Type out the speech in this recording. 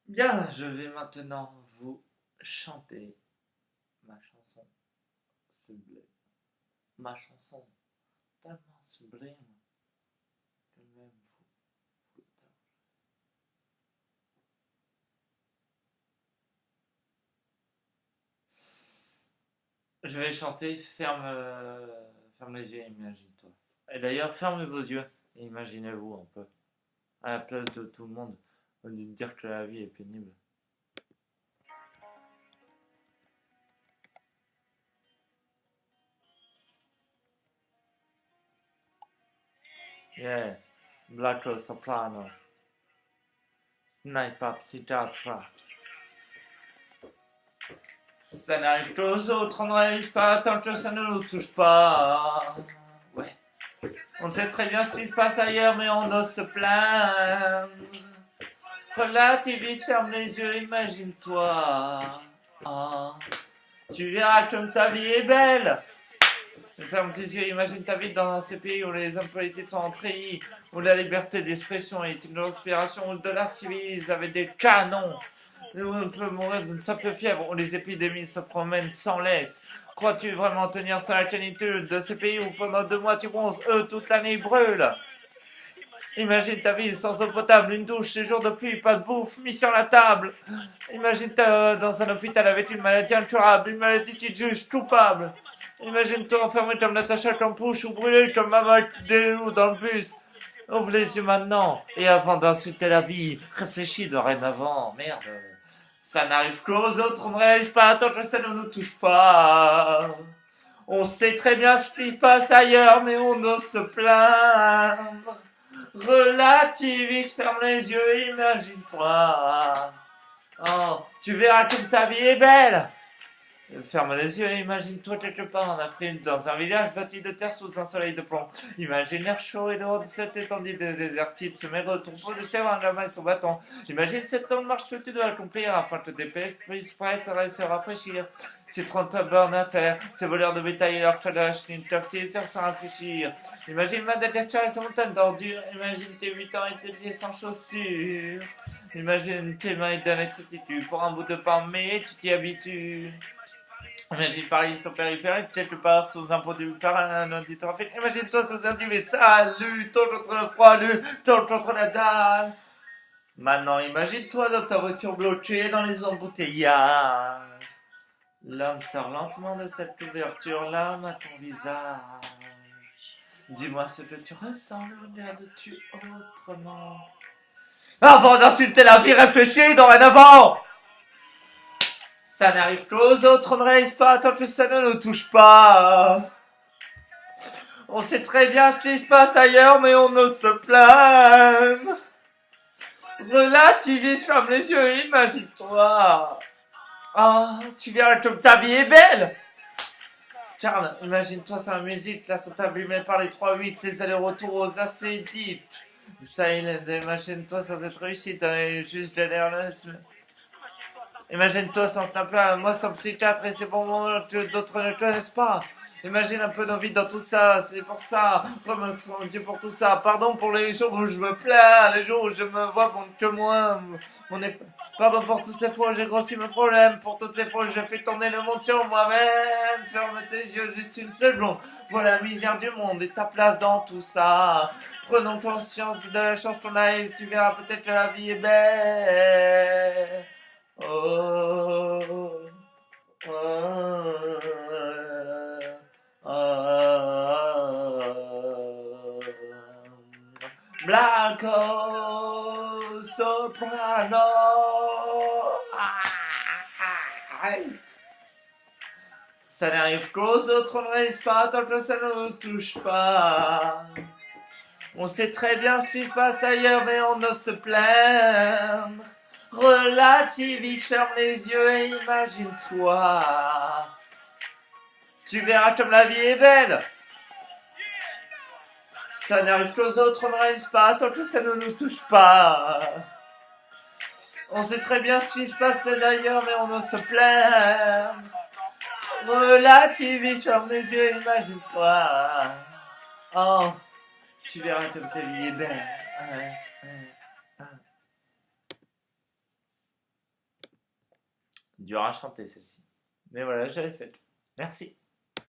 Bien, je vais maintenant vous chanter ma chanson sublime. Ma chanson tellement sublime que même vous. Je vais chanter ferme les yeux et imagine-toi. Et d'ailleurs, fermez vos yeux et imaginez-vous un peu à la place de tout le monde au lieu de dire que la vie est pénible. Yeah, Blacko Soprano, Snipe Up Citatra. Ça n'arrive qu'aux autres, on n'arrive pas tant que ça ne nous touche pas. Ouais. On sait très bien ce qui se passe ailleurs, mais on ose se plaindre. Relativise, ferme les yeux, imagine-toi. Ah. Tu verras comme ta vie est belle. Ferme tes yeux, imagine ta vie dans ces pays où les hommes politiques sont entrés, où la liberté d'expression est une conspiration, où le dollar civilise avec des canons, où on peut mourir d'une simple fièvre, où les épidémies se promènent sans laisse. Crois-tu vraiment tenir sur la canicule de ces pays où pendant 2 mois tu bronzes, eux toute l'année ils brûlent? Imagine ta vie sans eau potable, une douche, ces jours de pluie, pas de bouffe, mis sur la table. Imagine-toi dans un hôpital avec une maladie incurable, une maladie qui te juge coupable. Imagine-toi enfermé comme Natacha Campouche ou brûlé comme Maman Delou dans le bus. Ouvre les yeux maintenant, et avant d'insulter la vie, réfléchis dorénavant. Merde. Ça n'arrive qu'aux autres, on ne réalise pas tant que ça ne nous touche pas. On sait très bien ce qui passe ailleurs, mais on ose se plaindre. Relativise, ferme les yeux, imagine-toi. Oh, tu verras comme ta vie est belle. Ferme les yeux et imagine-toi quelque part en Afrique, dans un village bâti de terre sous un soleil de plomb. Imagine l'air chaud et dehors de cette étendue de désertite, se met ton pot de chèvre en la main et son bâton. Imagine cette longue marche que tu dois accomplir afin que tes pieds puissent prêtre et se rafraîchir. Ces 30 bornes à faire, ces voleurs de bétail et leurs Kardashian peuvent faire sans réfléchir. Imagine Madagascar et sa montagne d'ordures. Imagine tes 8 ans et tes pieds sans chaussures. Imagine tes mains d'inexactitude pour un bout de pain, mais tu t'y habitues. Imagine Paris sur périphérique, quelque part sous un produit par un anti-trafic. Imagine-toi sous un duvet sale, lutte contre le froid, lutte contre la dalle. Maintenant, imagine-toi dans ta voiture bloquée dans les embouteillages. L'homme sort lentement de cette couverture, l'homme à ton visage. Dis-moi ce que tu ressens, regardes-tu autrement? Avant d'insulter la vie, réfléchis dorénavant! Ça n'arrive qu'aux autres, on ne réalise pas tant que ça ne nous touche pas. On sait très bien ce qui se passe ailleurs, mais on ose se plaindre. Relativise, ferme les yeux, imagine-toi. Oh, tu verras comme ta vie est belle. Charles, imagine-toi sans la musique, là, sont abîmés par les 3-8, les allers-retours aux acédiques. Ça, imagine-toi sans cette réussite, juste derrière le... Imagine-toi sans plein, moi sans psychiatre et c'est pour moi que d'autres ne connaissent pas. Imagine un peu d'envie dans tout ça, c'est pour ça. Remercie mon Dieu pour tout ça. Pardon pour les jours où je me plains, les jours où je me vois bon que moi. Mon Pardon pour toutes les fois où j'ai grossi mes problèmes, pour toutes les fois où j'ai fait tourner le monde sur moi-même. Ferme tes yeux juste une seconde. Voilà la misère du monde et ta place dans tout ça. Prenons conscience de la chance qu'on a et tu verras peut-être que la vie est belle. Oh, oh, oh, Blanco Soprano. Ça n'arrive qu'aux autres, on ne réalise pas tant que ça ne nous touche pas. On sait très bien ce qui se passe ailleurs, mais on ose se plaindre. Relativise, ferme les yeux et imagine-toi. Tu verras comme la vie est belle. Ça n'arrive qu'aux autres, on ne réalise pas tant que ça ne nous touche pas. On sait très bien ce qui se passe d'ailleurs, mais on ose se plaindre. Relativise, ferme les yeux et imagine-toi. Oh, tu verras comme ta vie est belle. Ouais, ouais. Dur à chanter celle-ci. Mais voilà, je l'ai faite. Merci.